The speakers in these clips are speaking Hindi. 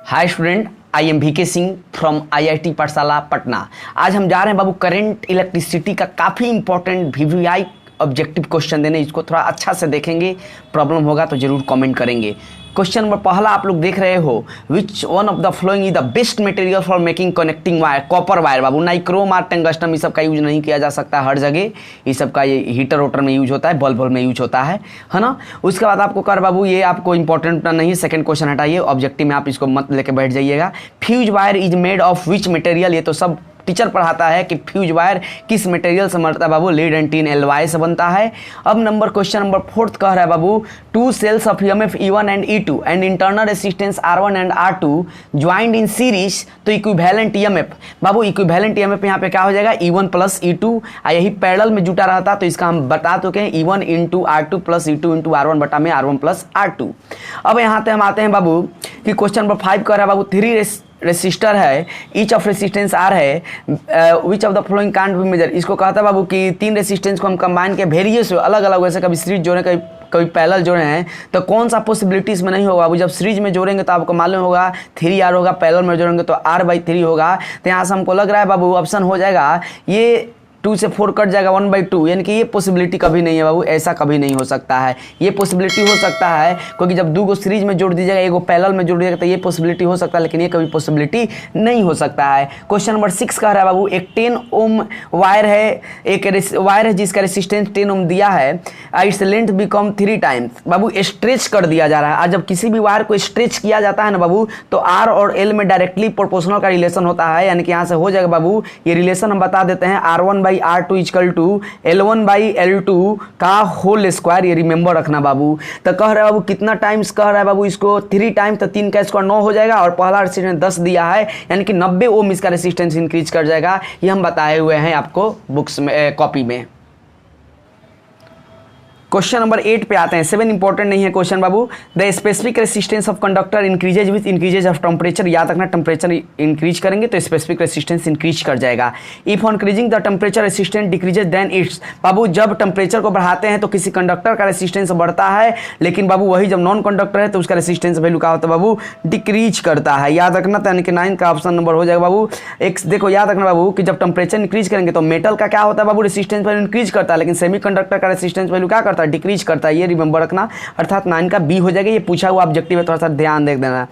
Hi student, I am VK Singh from IIT पाठशाला पटना। आज हम जा रहे हैं बाबू करंट इलेक्ट्रिसिटी का काफ़ी इंपॉर्टेंट VVI ऑब्जेक्टिव क्वेश्चन देने। इसको थोड़ा अच्छा से देखेंगे, प्रॉब्लम होगा तो जरूर कमेंट करेंगे। क्वेश्चन नंबर पहला आप लोग देख रहे हो, which one of the following is the best material for making connecting wire. Copper wire Babu, nichrome और टंगस्टन, इस सब का यूज नहीं किया जा सकता हर जगह। ये सब का ये हीटर वोटर में यूज होता है, बल्ब में यूज होता है ना। उसके बाद आपको कर बाबू, ये आपको इंपॉर्टेंट नहीं, सेकंड क्वेश्चन हटाइए, ऑब्जेक्टिव में आप इसको मत लेके बैठ जाइएगा। Fuse wire is made of which material. ये तो सब टीचर पढ़ाता है कि फ्यूज वायर किस मटेरियल से बनता है बाबू, लीड एंड टिन LY से बनता है। अब क्वेश्चन नंबर 4 कह रहा है बाबू, two cells of EMF E1 and E2 and internal resistance R1 and R2 joined in series तो इक्विवेलेंट EMF। बाबू इक्विवेलेंट EMF यहाँ पे क्या हो जाएगा, E1 प्लस E2। यही पैरेलल में जुटा रहता तो इसका हम बता चुके हैं, E1 into R2 plus E2 into R1 बटा में R1 प्लस R2। अब यहाँ पे हम आते हैं बाबू कि क्वेश्चन नंबर 5 कह रहा है बाबू, 3 रेसिस्टर है, ईच ऑफ रेसिस्टेंस R है, which of the flowing can't be measure. इसको कहता है बाबू कि 3 रेसिस्टेंस को हम कंबाइन के वेरियस अलग अलग वैसे कभी सीरीज जोड़े कभी पैरेलल जोड़े हैं, तो कौन सा पॉसिबिलिटीज में नहीं होगा बाबू। जब सीरीज में जोड़ेंगे तो आपको मालूम होगा 3R होगा, पैरेलल में जोड़ेंगे तो R/3 होगा। तो यहाँ से हमको लग रहा है बाबू ऑप्शन हो जाएगा ये 2 से 4 कट जाएगा 1/2, यानी कि ये पॉसिबिलिटी कभी नहीं है बाबू, ऐसा कभी नहीं हो सकता है। ये पॉसिबिलिटी हो सकता है क्योंकि जब 2 को सीरीज में जोड़ दीजिएगा, एक पैरेलल में जोड़ दीजिएगा तो ये पॉसिबिलिटी हो सकता है, लेकिन ये कभी पॉसिबिलिटी नहीं हो सकता है। क्वेश्चन नंबर 6 कह रहा है बाबू, एक 10 ओम वायर है, एक वायर है जिसका रेसिस्टेंस 10 ओम दिया है, इट्स लेंथ बिकम 3 टाइम्स। बाबू स्ट्रेच कर दिया जा रहा है। आज जब किसी भी वायर को स्ट्रेच किया जाता है ना बाबू, तो R और L में डायरेक्टली प्रोपोर्शनल का रिलेशन होता है, यानी कि यहाँ से हो जाएगा बाबू, ये रिलेशन हम बता देते हैं, R1/R2 इक्वल टू L1/L2 का होल स्क्वायर। ये रिमेंबर रखना बाबू। तो कह रहा है बाबू कितना टाइम्स कह रहा है बाबू, इसको 3 टाइम्स, तो 3 का स्क्वायर 9 हो जाएगा, और पहला रेसिस्टेंस 10 दिया है, यानी कि 90 ओम इसका रेसिस्टेंस इंक्रीज कर जाएगा। ये हम बताए हुए हैं आपको बुक्स में, कॉपी में। क्वेश्चन नंबर 8 पे आते हैं। 7 इंपॉर्टेंट नहीं है question Babu. The specific resistance of conductor increases with increases of temperature. याद रखना, टेम्परेचर इंक्रीज करेंगे तो स्पेसिफिक रेसिस्टेंस इंक्रीज कर जाएगा। If on increasing the temperature resistance decreases then it's. बाबू जब टेम्परेचर को बढ़ाते हैं तो किसी कंडक्टर का रेसिस्टेंस बढ़ता है, लेकिन बाबू वही जब नॉन कंडक्टर है तो उसका रेसिस्टेंस वैल्यू क्या होता है बाबू, डिक्रीज करता है। याद रखना, यानी कि 9 का ऑप्शन नंबर हो जाएगा बाबू। एक देखो याद रखना बाबू कि जब टेम्परेचर इंक्रीज करेंगे तो मेटल का क्या होता है बाबू, रेसिस्टेंस वैल्यू इंक्रीज करता है, लेकिन सेमी कंडक्टर का रेसिस्टेंस वैल्यू क्या करता है, डिक्रीज करता है। ये रिमेंबर रखना, अर्थात 9 का B हो जाएगा। ये पूछा हुआ ऑब्जेक्टिव है, थोड़ा सा ध्यान देख देना।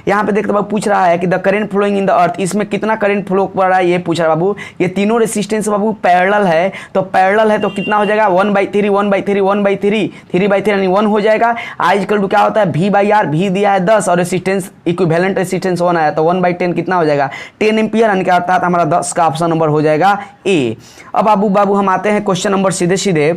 यहाँ पे देखते बाबू पूछ रहा है कि the current flowing in the earth, इसमें कितना करंट फ्लो कर रहा है ये पूछ रहा है बाबू। ये तीनों रेसिस्टेंस बाबू पैरेलल है, तो पैरेलल है तो कितना हो जाएगा, 1/3 1/3 1/3 3/3 यानी 1 हो जाएगा। आज कल क्या होता है, V/R, V दिया है 10 और रेसिस्टेंस इक्विवेलेंट रेसिस्टेंस 1 आया, तो 1/10 कितना हो जाएगा, 10 एम्पियर, यानी कि अर्थात हमारा 10 का ऑप्शन नंबर हो जाएगा A। अब बाबू हम आते हैं क्वेश्चन नंबर सीधे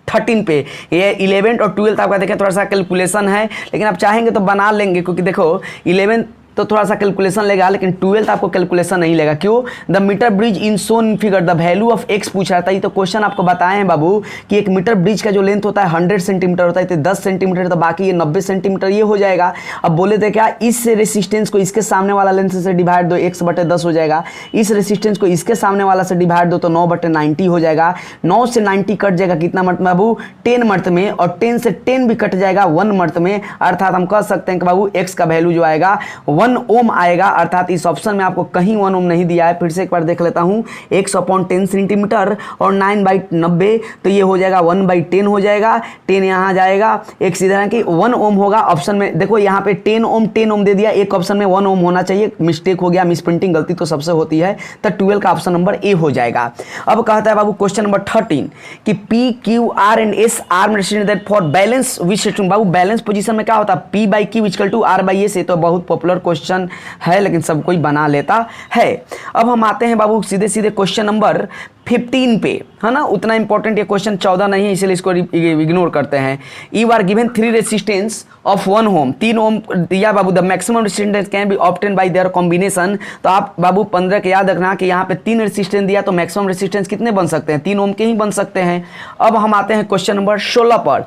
13 पे। ये 11th और 12th आपका देखें, थोड़ा सा कैलकुलेशन है, लेकिन आप चाहेंगे तो बना लेंगे, क्योंकि देखो 11th तो थोड़ा सा कैलकुलेशन लेगा, लेकिन 12th आपको कैलकुलेशन नहीं लेगा। क्यों, the metre bridge in shown figure the value of x पूछ रहा था। ये तो क्वेश्चन आपको बताए हैं बाबू कि एक मीटर ब्रिज का जो लेंथ होता है 100 सेंटीमीटर होता है, तो 10 सेंटीमीटर, तो बाकी ये 90 सेंटीमीटर ये हो जाएगा। अब बोले थे क्या, इस रेसिस्टेंस को इसके सामने वाला लेंथ से डिवाइड दो, x/10 हो जाएगा। इस रेसिस्टेंस को इसके सामने वाला से डिवाइड दो तो 9/90 हो जाएगा। 9 से 90 कट जाएगा कितना मर्त में बाबू, 10 मर्त में, और 10 से 10 भी कट जाएगा 1 मर्त में, अर्थात हम कह सकते हैं कि बाबू x का वैल्यू जो आएगा 1 ओम आएगा। अर्थात इस ऑप्शन में आपको कहीं 1 ओम नहीं दिया है। फिर से एक बार देख लेता हूं, 100/10 सेंटीमीटर और 9/90, तो ये हो जाएगा 1/10 हो जाएगा। 10 यहाँ जाएगा, एक सीधा कि 1 ओम होगा। ऑप्शन में देखो यहाँ पे 10 ओम दे दिया, एक ऑप्शन में 1 ओम होना चाहिए, मिस्टेक हो गया, मिस प्रिंटिंग, गलती तो सबसे होती है, तो 12 का ऑप्शन नंबर A हो जाएगा। अब कहता है बाबू क्वेश्चन नंबर 13 कि P/Q R and S arm resistance that for balance which system. Babu balance position में क्या होता है, P/Q इक्वल टू R/S। ये तो बहुत पॉपुलर क्वेश्चन है, लेकिन सब कोई बना लेता है। अब हम आते हैं बाबू सीधे क्वेश्चन नंबर 15 पे, है ना। उतना इंपॉर्टेंट ये क्वेश्चन 14 नहीं है, इसलिए इसको इग्नोर करते हैं। You are given 3 resistance of 1 ohm, 3 ohm दिया बाबू। The maximum resistance can be obtain by their combination. तो आप बाबू 15 के याद रखना कि यहाँ पे 3 रेसिस्टेंस दिया, तो मैक्सिमम रेसिस्टेंस कितने बन सकते हैं, 3 ओम के ही बन सकते हैं। अब हम आते हैं क्वेश्चन नंबर 16 पर।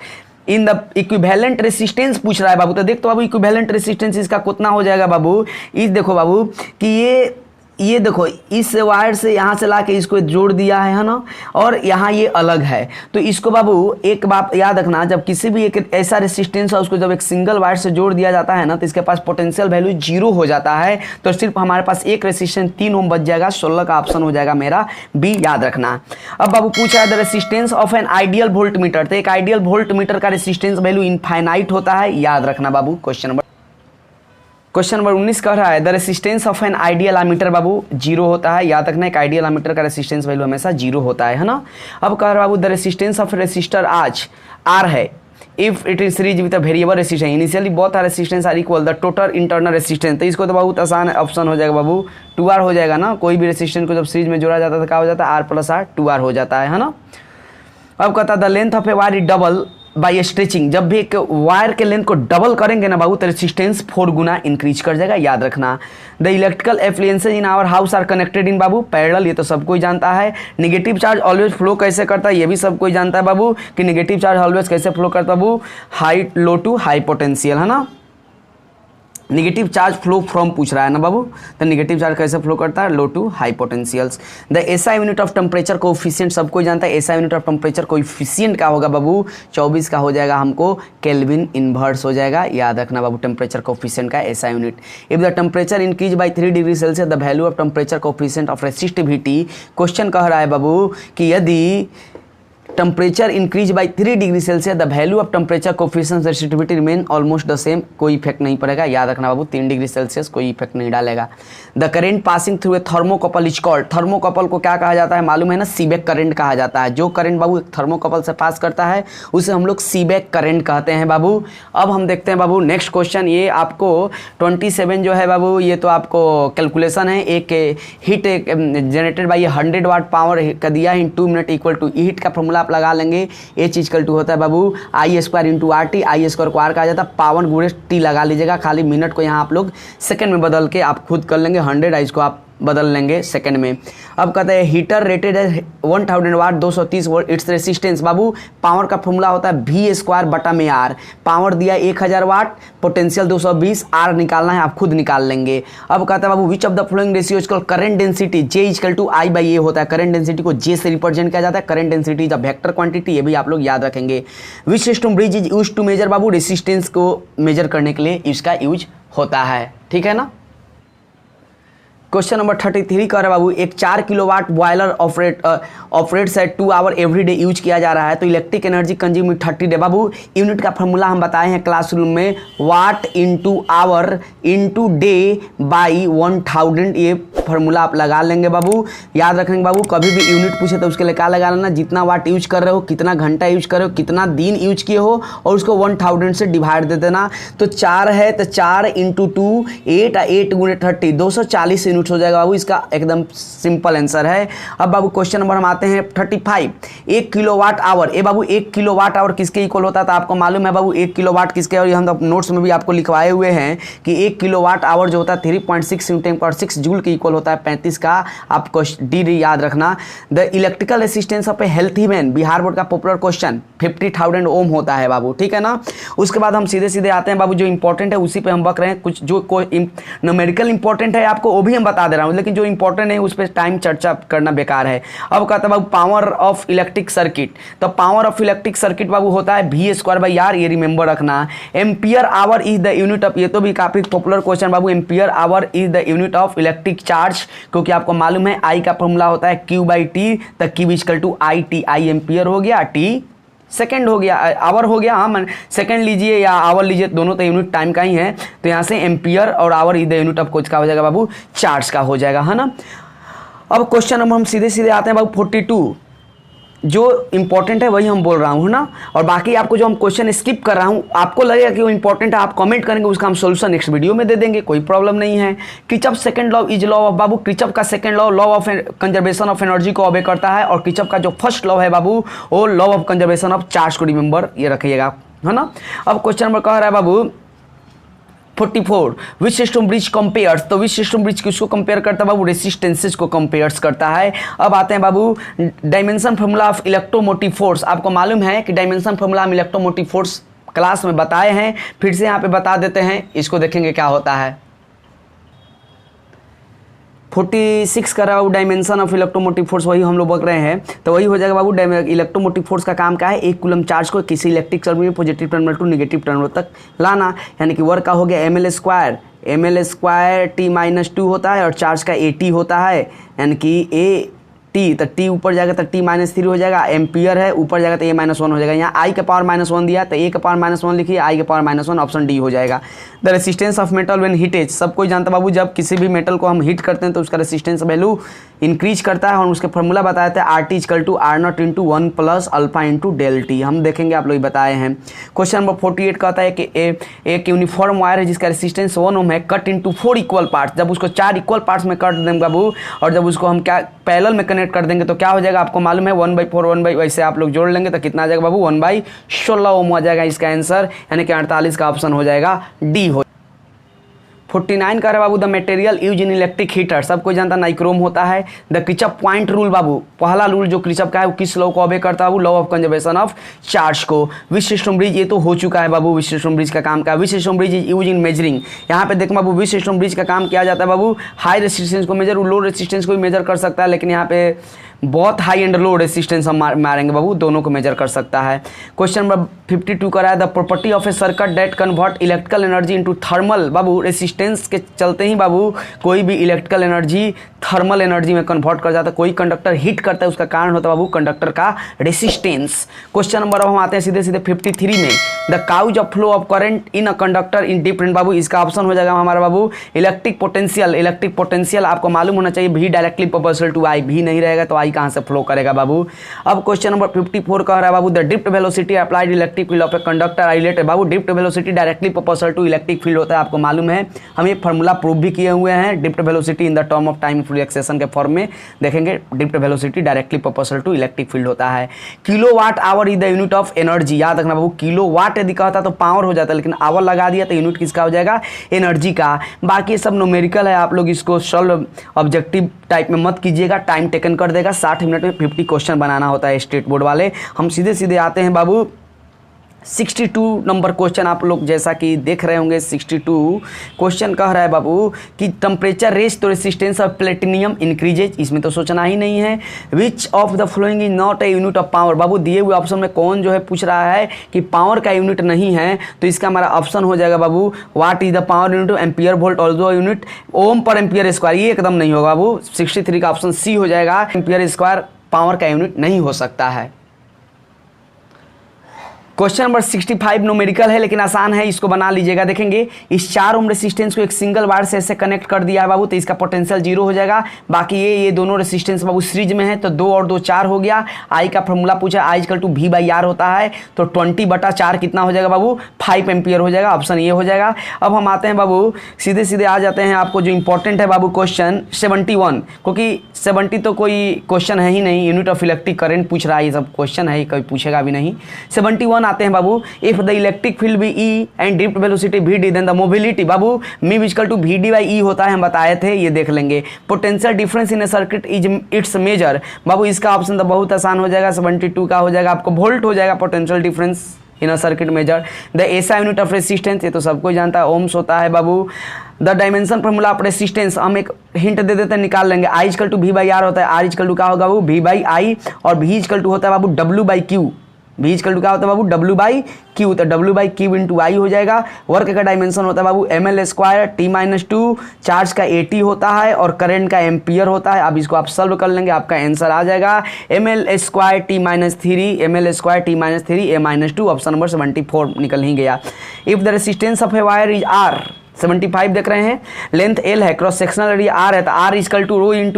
इन द इक्विवेलेंट रेसिस्टेंस पूछ रहा है बाबू। तो देख तो बाबू इक्विवेलेंट रेसिस्टेंस इसका कितना हो जाएगा बाबू, इस देखो बाबू कि ये ये देखो इस वायर से यहाँ से लाके इसको जोड़ दिया है ना, और यहाँ ये अलग है। तो इसको बाबू एक बात याद रखना, जब किसी भी एक ऐसा रेसिस्टेंस है उसको जब एक सिंगल वायर से जोड़ दिया जाता है ना, तो इसके पास पोटेंशियल वैल्यू 0 हो जाता है। तो सिर्फ हमारे पास एक रेसिस्टेंस 3 ओम बच जाएगा, 16 का ऑप्शन हो जाएगा मेरा बी, याद रखना। अब बाबू पूछा है the resistance of an ideal volt meter, तो एक आइडियल वोल्ट मीटर का रेसिस्टेंस वैल्यू इनफाइनाइट होता है, याद रखना बाबू। क्वेश्चन नंबर 19 कह रहा है the resistance of an ideal ammeter बाबू 0 होता है, याद रखना एक आइडियल एमीटर का रेसिस्टेंस वैल्यू हमेशा 0 होता है ना। अब कह रहा है बाबू द रेसिस्टेंस ऑफ रेसिस्टर आज आर है if it is series with a variable resistance, initially both are resistance are equal the total internal resistance. तो इसको तो बहुत आसान ऑप्शन हो जाएगा बाबू, 2R हो जाएगा ना। कोई भी रेसिस्टेंस को जब सीरीज में जोड़ा जाता है तो क्या हो जाता है, R + R 2R हो जाता है ना। अब कहता है the length of a wire is double by stretching, जब भी एक वायर के लेंथ को डबल करेंगे ना बाबू तो रेसिस्टेंस 4 गुना इंक्रीज कर जाएगा, याद रखना। The electrical appliances in our house are connected in बाबू पैरेलल, ये तो सब कोई जानता है। नेगेटिव चार्ज ऑलवेज फ्लो कैसे करता है, ये भी सब कोई जानता है बाबू कि नेगेटिव चार्ज ऑलवेज कैसे फ्लो करता है बाबू, high low to high potential, है ना। नेगेटिव चार्ज फ्लो फ्रॉम पूछ रहा है ना बाबू, तो नेगेटिव चार्ज कैसे फ्लो करता है, low to high potentials. The SI unit of temperature coefficient सब कोई जानता है, SI unit of temperature coefficient का होगा बाबू 24 का हो जाएगा हमको केल्विन इनवर्स हो जाएगा, याद रखना बाबू टेम्परेचर कोएफिशिएंट का SI unit. If the temperature increase by 3 degree Celsius the value of temperature coefficient of resistivity, question कह रहा है बाबू कि यदि temperature increase by 3 degree Celsius the value of temperature coefficient resistivity remain almost the same, कोई इफेक्ट नहीं पड़ेगा, याद रखना बाबू 3 डिग्री सेल्सियस कोई इफेक्ट नहीं डालेगा। The current passing through a thermocouple is called, thermocouple को क्या कहा जाता है मालूम है ना, सीबेक करंट कहा जाता है। जो करंट बाबू एक थर्मोकपल से पास करता है उसे हम लोग सीबेक करंट कहते हैं बाबू। अब हम देखते हैं बाबू नेक्स्ट क्वेश्चन, ये आपको 27 जो है बाबू ये तो आपको कैलकुलेशन है, एक heat generated by 100 watt power का दिया है in 2 minute equal to heat का फॉर्मूला आप लगा लेंगे, H = होता है बाबू I² × RT, I² को R कहा जाता है, पावर गुणे T लगा लीजिएगा, खाली मिनट को यहाँ आप लोग सेकंड में बदल के आप खुद कर लेंगे, 100 इसको आप बदल लेंगे सेकंड में। अब कहते हैं हीटर रेटेड है 1000 वाट 230 volt, it's resistance Babu power का फॉर्मूला होता है V²/R, पावर दिया 1000 वाट, पोटेंशियल 220, R निकालना है आप खुद निकाल लेंगे। अब कहता है बाबू which of the following ratio is called current density, J = I/A होता है, करंट डेंसिटी को J से रिप्रेजेंट किया जाता है, current density is a vector quantity, ये भी आप लोग याद रखेंगे। Which system bridge is use to measure बाबू, रेसिस्टेंस को मेजर करने के लिए इसका यूज होता है, ठीक है ना। क्वेश्चन नंबर 33 कह रहा है बाबू एक 4 kilowatt boiler operates at 2 hour every day use किया जा रहा है, तो इलेक्ट्रिक एनर्जी कंज्यूम 30 डे बाबू। यूनिट का फॉर्मूला हम बताए हैं क्लासरूम में, वाट × आवर × डे बाई 1000, ये फार्मूला आप लगा लेंगे बाबू, याद रखेंगे बाबू। कभी भी यूनिट पूछे तो उसके लिए क्या लगा लेना, जितना वाट यूज कर रहे हो, कितना घंटा यूज कर रहे हो, कितना दिन यूज किए हो, और उसको 1000 से डिवाइड दे देना। तो 4 है तो 4 × 2 8, 8 × 30 240 यूनिट हो जाएगा बाबू, इसका एकदम सिंपल आंसर है। अब बाबू क्वेश्चन नंबर हम आते हैं 35, 1 किलोवाट आवर, ये बाबू 1 किलोवाट आवर किसके इक्वल होता है, तो आपको मालूम है बाबू 1 किलोवाट किसके, और हम नोट्स में भी आपको लिखवाए हुए हैं कि 1 किलोवाट आवर जो होता है 3.6 × 10⁻⁶ जूल के इक्वल होता है, 35 का आपको डी याद रखना। The electrical resistance of A healthy man, Bihar board का पॉपुलर क्वेश्चन 50,000 ओम होता है बाबू, ठीक है ना। उसके बाद हम सीधे सीधे आते हैं बाबू, जो इंपॉर्टेंट है उसी पे हम बक रहे हैं, कुछ जो न्यूमेरिकल इंपॉर्टेंट है आपको वो भी हम बता दे रहा हूँ, लेकिन जो इंपॉर्टेंट है उस पर टाइम चर्चा करना बेकार है। अब कहता है बाबू पावर ऑफ इलेक्ट्रिक सर्किट, तो पावर ऑफ इलेक्ट्रिक सर्किट बाबू होता है V²/R, ये रिमेंबर रखना। Ampere hour is the unit of, ये तो भी काफी popular question Babu, ampere hour is the unit of electric charge, क्योंकि आपको मालूम है I का फॉर्मूला होता है Q/T, तो Q = IT, I एम्पियर हो गया, T सेकंड हो गया, आवर हो गया, हाँ सेकंड लीजिए या आवर लीजिए, दोनों तो यूनिट टाइम का ही है, तो यहाँ से एम्पियर और our is the unit of कुछ का हो जाएगा बाबू, चार्ज का हो जाएगा, है ना। अब क्वेश्चन नंबर हम सीधे सीधे आते हैं बाबू 42, जो इंपॉर्टेंट है वही हम बोल रहा हूँ ना, और बाकी आपको जो हम क्वेश्चन स्किप कर रहा हूँ आपको लगेगा कि वो इंपॉर्टेंट है, आप कमेंट करेंगे, उसका हम सॉल्यूशन नेक्स्ट वीडियो में दे देंगे, कोई प्रॉब्लम नहीं है। Kirchhoff second law is law of बाबू, किरचॉफ का second law of conservation of energy को ओबे करता है, और किरचॉफ का जो फर्स्ट लॉ है बाबू वो law of conservation of charge को रिमेंबर ये रखिएगा, है ना। अब क्वेश्चन नंबर कह रहा है बाबू 44, विच सिस्टम ब्रिज कंपेयर्स, तो विच सिस्टम ब्रिज किसको कंपेयर करता है बाबू, रेसिस्टेंसेस को कंपेयर्स करता है। अब आते हैं बाबू dimension formula of electromotive force, आपको मालूम है कि डायमेंशन फॉर्मूला हम इलेक्ट्रोमोटिव फोर्स क्लास में बताए हैं, फिर से यहाँ पे बता देते हैं, इसको देखेंगे क्या होता है। 46 कर रहा है बाबू डायमेंशन ऑफ इलेक्ट्रोमोटिव फोर्स, वही हम लोग बक रहे हैं, तो वही हो जाएगा बाबू इलेक्ट्रोमोटिव फोर्स का काम क्या है, 1 कूलम चार्ज को किसी इलेक्ट्रिक सर्किट में positive terminal to negative terminal तक लाना, यानी कि वर्क का हो गया ml² T-2 होता है और चार्ज का AT होता है, यानी कि AT, तो T ऊपर जाएगा तो T-3 हो जाएगा, एम्पियर है ऊपर जाएगा तो A-1 हो जाएगा। यहाँ I के पावर -1 दिया तो A के पावर -1 लिखिए, I के पावर -1, ऑप्शन डी हो जाएगा। The resistance of metal when heated, सब कोई जानता बाबू, जब किसी भी मेटल को हम हीट करते हैं तो उसका रेसिस्टेंस वैल्यू इंक्रीज करता है, और उसके फॉर्मूला बताए थे RT = R0 × 1 + α × ΔT, हम देखेंगे, आप लोग बताए हैं। क्वेश्चन नंबर 48 कहता है कि एक यूनिफॉर्म वायर है जिसका रेसिस्टेंस 1 ओम है, कट इनटू 4 इक्वल पार्ट्स, जब उसको 4 इक्वल पार्ट्स में कट देंगे बाबू, और जब उसको हम क्या पैरेलल में कनेक्ट कर देंगे तो क्या हो जाएगा, आपको मालूम है 1/4 वैसे आप लोग जोड़ लेंगे तो कितना आ जाएगा बाबू, 1/16 ओम हो जाएगा इसका आंसर, यानी कि 48 का ऑप्शन हो जाएगा डी हो। 49 का है बाबू the material use in electric heater, सबको जानता नाइक्रोम होता है। द क्रिचप पॉइंट रूल बाबू, पहला रूल जो क्रिचप का है वो किस लॉ को ऑबे करता है, वो law of conservation of charge को। विशिष्टम ब्रिज, ये तो हो चुका है बाबू, विशिष्टम ब्रिज का काम क्या है, Wheatstone bridge is use in measuring, यहाँ पे देखो बाबू विशिष्टम ब्रिज का काम किया जाता है बाबू, हाई रेसिस्टेंस को मेजर, लो रेसिस्टेंस को भी मेजर कर सकता है, लेकिन यहाँ पे बहुत हाई एंड लो रेसिस्टेंस हम मारेंगे बाबू, दोनों को मेजर कर सकता है। क्वेश्चन नंबर 52 का है the property of A circuit that convert electrical energy into thermal, Babu resistance के चलते ही बाबू कोई भी इलेक्ट्रिकल एनर्जी थर्मल एनर्जी में कन्वर्ट कर जाता है, कोई कंडक्टर हीट करता है उसका कारण होता है बाबू कंडक्टर का रेसिस्टेंस। क्वेश्चन नंबर अब हम आते हैं सीधे सीधे 53 में, the cause of flow of current in a conductor in different, बाबू इसका ऑप्शन हो जाएगा हमारा बाबू इलेक्ट्रिक पोटेंशियल। इलेक्ट्रिक पोटेंशियल आपको मालूम होना चाहिए, भी डायरेक्टली प्रोपोर्शनल टू आई, भी नहीं रहेगा तो आई कहाँ से फ्लो करेगा बाबू। अब क्वेश्चन नंबर 54 कह रहा है बाबू the drift velocity applied electric field of a conductor I related, बाबू drift velocity directly proportional to electric field होता है, आपको मालूम है, हम ये फार्मूला प्रूव भी किए हुए हैं। Drift velocity in the term of time relaxation के फॉर्म में देखेंगे, drift velocity directly proportional to electric field होता है। Kilowatt hour is the unit of energy, याद रखना बाबू, किलोवाट यदि कहता तो पावर हो जाता, लेकिन आवर लगा दिया तो यूनिट किसका हो जाएगा, एनर्जी का। बाकी सब न्यूमेरिकल है, आप लोग इसको सॉल्व ऑब्जेक्टिव टाइप में मत कीजिएगा, टाइम टेकन कर देगा, 60 मिनट में 50 क्वेश्चन बनाना होता है स्टेट बोर्ड वाले। हम सीधे सीधे आते हैं बाबू 62 नंबर क्वेश्चन, आप लोग जैसा कि देख रहे होंगे 62 क्वेश्चन कह रहा है बाबू कि टेम्परेचर रेज तो रेसिस्टेंस ऑफ प्लेटिनियम इंक्रीजेज, इसमें तो सोचना ही नहीं है। Which of the following is not a unit of power, बाबू दिए हुए ऑप्शन में कौन जो है पूछ रहा है कि पावर का यूनिट नहीं है, तो इसका हमारा ऑप्शन हो जाएगा बाबू what is the power unit, ampere volt also unit, ohm per ampere square, ये एकदम नहीं होगा बाबू। 63 का ऑप्शन सी हो जाएगा, एम्पियर स्क्वायर पावर का यूनिट नहीं हो सकता है। क्वेश्चन नंबर 65 न्यूमेरिकल है लेकिन आसान है, इसको बना लीजिएगा। देखेंगे इस 4 ओम रेसिस्टेंस को एक सिंगल वायर से ऐसे कनेक्ट कर दिया है बाबू, तो इसका पोटेंशियल 0 हो जाएगा। बाकी ये दोनों रेसिस्टेंस बाबू सीरीज में है, तो 2 और 2 4 हो गया। आई का फॉर्मूला पूछा, I = V/R होता है, तो 20/4 कितना हो जाएगा बाबू, 5 एम्पियर हो जाएगा, ऑप्शन ये हो जाएगा। अब हम आते हैं बाबू सीधे सीधे आ जाते हैं, आपको जो इंपॉर्टेंट है बाबू क्वेश्चन 71, क्योंकि 70 तो कोई क्वेश्चन है ही नहीं, यूनिट ऑफ इलेक्ट्रिक करंट पूछ रहा है, ये सब क्वेश्चन है, कोई पूछेगा भी नहीं। 71 आते हैं बाबू, if the electric field be E and drift velocity V D then the mobility, बाबू मी = VD/E होता है, हम बताए थे, ये देख लेंगे। Potential difference in a circuit is its measure, बाबू इसका ऑप्शन तो बहुत आसान हो जाएगा, 72 का हो जाएगा, आपको वोल्ट हो जाएगा potential difference in a circuit measure. The SI unit of resistance, ये तो सबको जानता है, ओम्स होता है बाबू। The dimension formula of resistance, हम एक हिंट दे देते हैं, निकाल लेंगे। I = V/R होता है, R = क्या होगा बाबू, V/I, और V = होता है बाबू W/Q, V = क्या होता है बाबू, W/Q, तो W/Q × I हो जाएगा। वर्क का डायमेंशन होता है बाबू ml² T-2, चार्ज का AT होता है और करंट का एम्पियर होता है। अब इसको आप सॉल्व कर लेंगे, आपका आंसर आ जाएगा ml² T-3 A-2, option number 74 निकल ही गया। If the resistance of a wire is R, 75 देख रहे हैं, लेंथ L है, क्रॉस सेक्शनल एरिया R है, तो R = ρ ×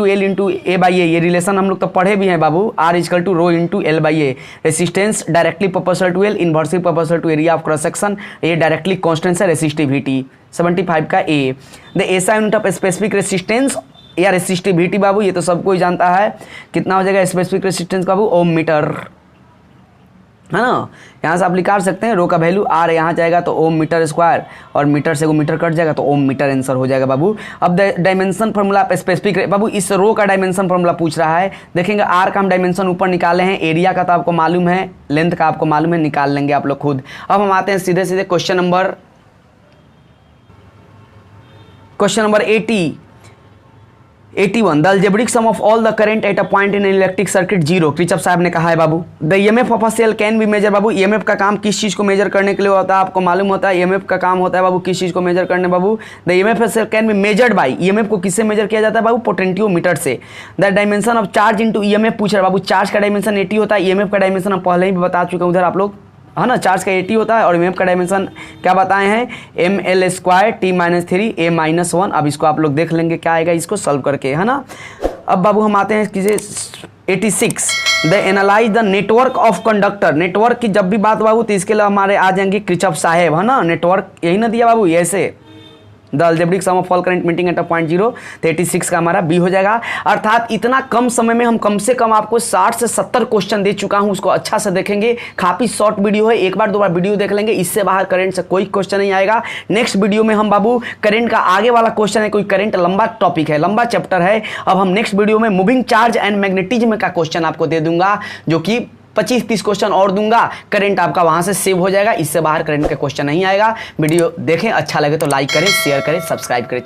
L × A/A, ये रिलेशन हम लोग तो पढ़े भी हैं बाबू, R = ρ × L/A। Resistance directly proportional to L, inversely proportional to area of cross section, ये डायरेक्टली कांस्टेंट है रेसिस्टिविटी। 75 का A। The SI unit of specific resistance या रेसिस्टिविटी बाबू, ये तो सबको ही जानता है, कितना हो जाएगा स्पेसिफिक रेसिस्टेंस बाबू, ओम मीटर, है ना। यहाँ से आप निकाल सकते हैं, रो का वैल्यू R यहाँ जाएगा तो ओम मीटर स्क्वायर, और मीटर से वो मीटर कट जाएगा तो ओम मीटर आंसर हो जाएगा बाबू। अब डायमेंशन फार्मूला स्पेसिफिक, बाबू इस रो का डायमेंशन फार्मूला पूछ रहा है। देखेंगे R का हम डायमेंशन ऊपर निकाले हैं, एरिया का तो आपको मालूम है, लेंथ का आपको मालूम है, निकाल लेंगे आप लोग खुद। अब हम आते हैं सीधे सीधे question number 80। 81 the algebraic sum of all the current at a point in electric circuit 0। Kirchhoff sahab ने कहा है बाबू। The EMF of a cell can be measure. बाबू ईएमएफ का काम किस चीज को मेजर करने के लिए होता है, आपको मालूम होता है ईएमएफ का काम होता है बाबू किस चीज को मेजर करने बाबू। The EMF of cell can be measured by. EMF को किससे मेजर किया जाता है बाबू, पोटेंशियोमीटर से। The dimension of charge into EMF पूछ रहा है बाबू। चार्ज का डायमेंशन 80 होता है, ईएमएफ का डायमेंशन हम पहले ही बता चुके हैं उधर आप लोग, है ना। चार्ज का 80 होता है और ईएमएफ का डायमेंशन क्या बताए हैं, ml² t-3 a-1। अब इसको आप लोग देख लेंगे क्या आएगा इसको सॉल्व करके, है ना। अब बाबू हम आते हैं किसे 86 the analyse the network of conductor. Network की जब भी बात बाबू तो इसके लिए हमारे आ जाएंगे क्रिचप साहेब, है ना। नेटवर्क यही ना दिया बाबू, ऐसे the algebraic sum of all current meeting at a point 0। तो 86 का हमारा बी हो जाएगा। अर्थात इतना कम समय में हम कम से कम आपको 60 से 70 क्वेश्चन दे चुका हूं, उसको अच्छा से देखेंगे। काफी शॉर्ट वीडियो है, एक बार दो बार वीडियो देख लेंगे, इससे बाहर करंट से कोई क्वेश्चन नहीं आएगा। नेक्स्ट वीडियो में हम बाबू करंट का आगे वाला क्वेश्चन है, कोई करंट लंबा टॉपिक है, लंबा चैप्टर है। अब हम नेक्स्ट वीडियो में मूविंग चार्ज एंड मैग्नेटिज्म का क्वेश्चन आपको दे दूंगा, जो कि 25-30 क्वेश्चन और दूंगा, करंट आपका वहां से सेव हो जाएगा, इससे बाहर करंट का क्वेश्चन नहीं आएगा। वीडियो देखें, अच्छा लगे तो लाइक करें, शेयर करें, सब्सक्राइब करें।